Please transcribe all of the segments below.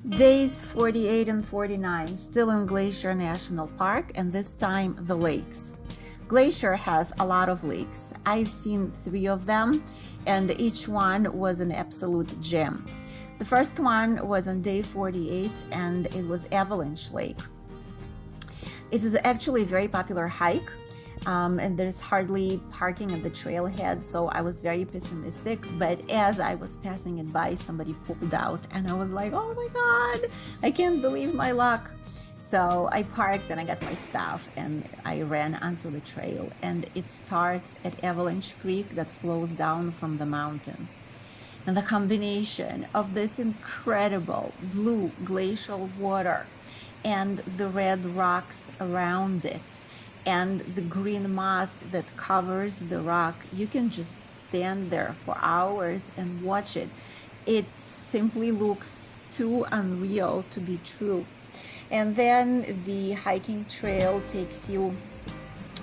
Days 48 and 49, still in Glacier National Park, and this time the lakes. Glacier has a lot of lakes. I've seen 3 of them, and each one was an absolute gem. The first one was on day 48, and it was Avalanche Lake. It is actually a very popular hike, and there's hardly parking at the trailhead, so I was very pessimistic. But as I was passing it by, somebody pulled out, and I was like, oh my god, I can't believe my luck. So I parked and I got my stuff and I ran onto the trail, and it starts at Avalanche Creek that flows down from the mountains. And the combination of this incredible blue glacial water and the red rocks around it and the green moss that covers the rock, you can just stand there for hours and watch it. It simply looks too unreal to be true. And then the hiking trail takes you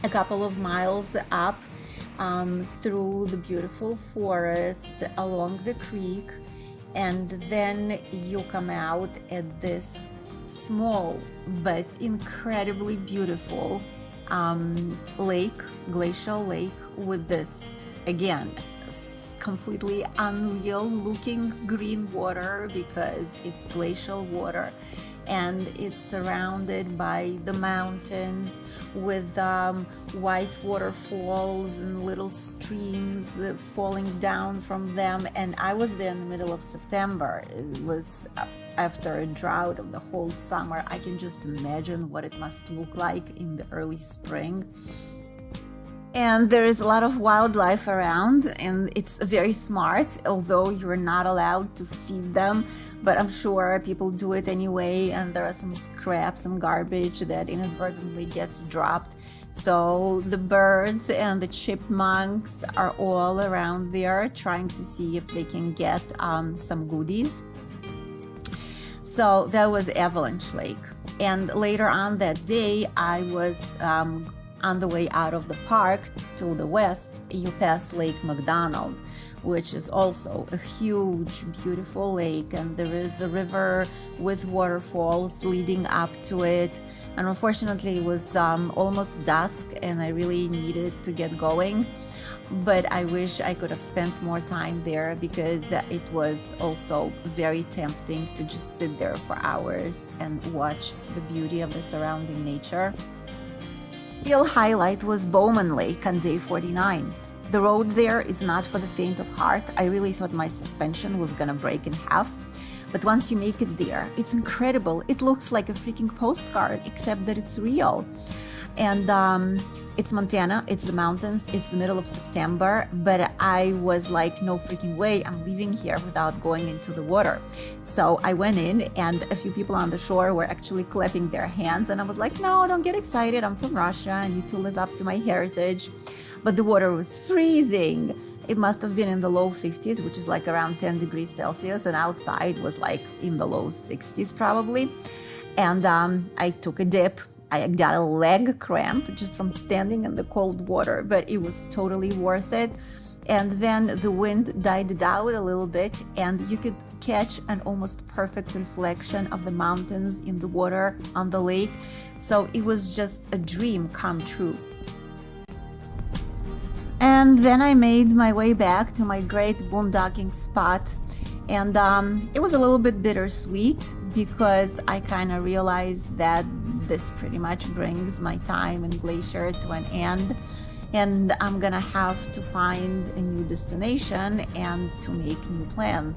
a couple of miles up through the beautiful forest along the creek, and then you come out at this small but incredibly beautiful lake, glacial lake, with this, again, completely unreal looking green water because it's glacial water, and it's surrounded by the mountains with white waterfalls and little streams falling down from them. And I was there in the middle of September. It was after a drought of the whole summer. I can just imagine what it must look like in the early spring. And there is a lot of wildlife around, and it's very smart, although you're not allowed to feed them, but I'm sure people do it anyway, and there are some scraps and garbage that inadvertently gets dropped. So the birds and the chipmunks are all around there trying to see if they can get some goodies. So that was Avalanche Lake. And later on that day, I was on the way out of the park to the west. You pass Lake McDonald, which is also a huge, beautiful lake, and there is a river with waterfalls leading up to it. And unfortunately, it was almost dusk, and I really needed to get going. But I wish I could have spent more time there because it was also very tempting to just sit there for hours and watch the beauty of the surrounding nature. The real highlight was Bowman Lake on day 49. The road there is not for the faint of heart. I really thought my suspension was gonna break in half. But once you make it there, it's incredible. It looks like a freaking postcard, except that it's real. And it's Montana, it's the mountains, it's the middle of September, but I was like, no freaking way, I'm leaving here without going into the water. So I went in, and a few people on the shore were actually clapping their hands, and I was like, no, don't get excited, I'm from Russia, I need to live up to my heritage. But the water was freezing. It must have been in the low 50s, which is like around 10 degrees Celsius, and outside was like in the low 60s probably. And I took a dip. I got a leg cramp just from standing in the cold water, but it was totally worth it. And then the wind died down a little bit, and you could catch an almost perfect reflection of the mountains in the water on the lake. So it was just a dream come true. And then I made my way back to my great boondocking spot. And it was a little bit bittersweet because I kind of realized that this pretty much brings my time in Glacier to an end, and I'm gonna have to find a new destination and to make new plans.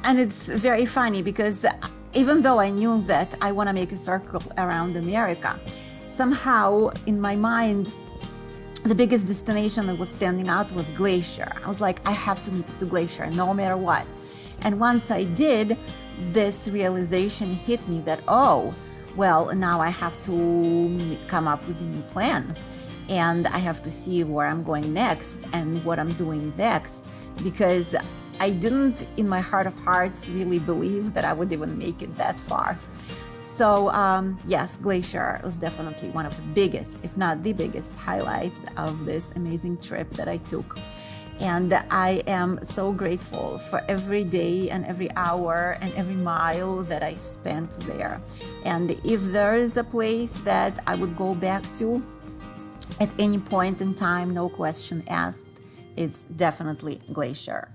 And it's very funny because even though I knew that I want to make a circle around America, somehow in my mind the biggest destination that was standing out was Glacier. I was like, I have to make it to Glacier no matter what. And once I did, this realization hit me that, oh, well, now I have to come up with a new plan, and I have to see where I'm going next and what I'm doing next, because I didn't, in my heart of hearts, really believe that I would even make it that far. So yes, Glacier was definitely one of the biggest, if not the biggest, highlights of this amazing trip that I took. And I am so grateful for every day and every hour and every mile that I spent there. And if there is a place that I would go back to at any point in time, no question asked, it's definitely Glacier.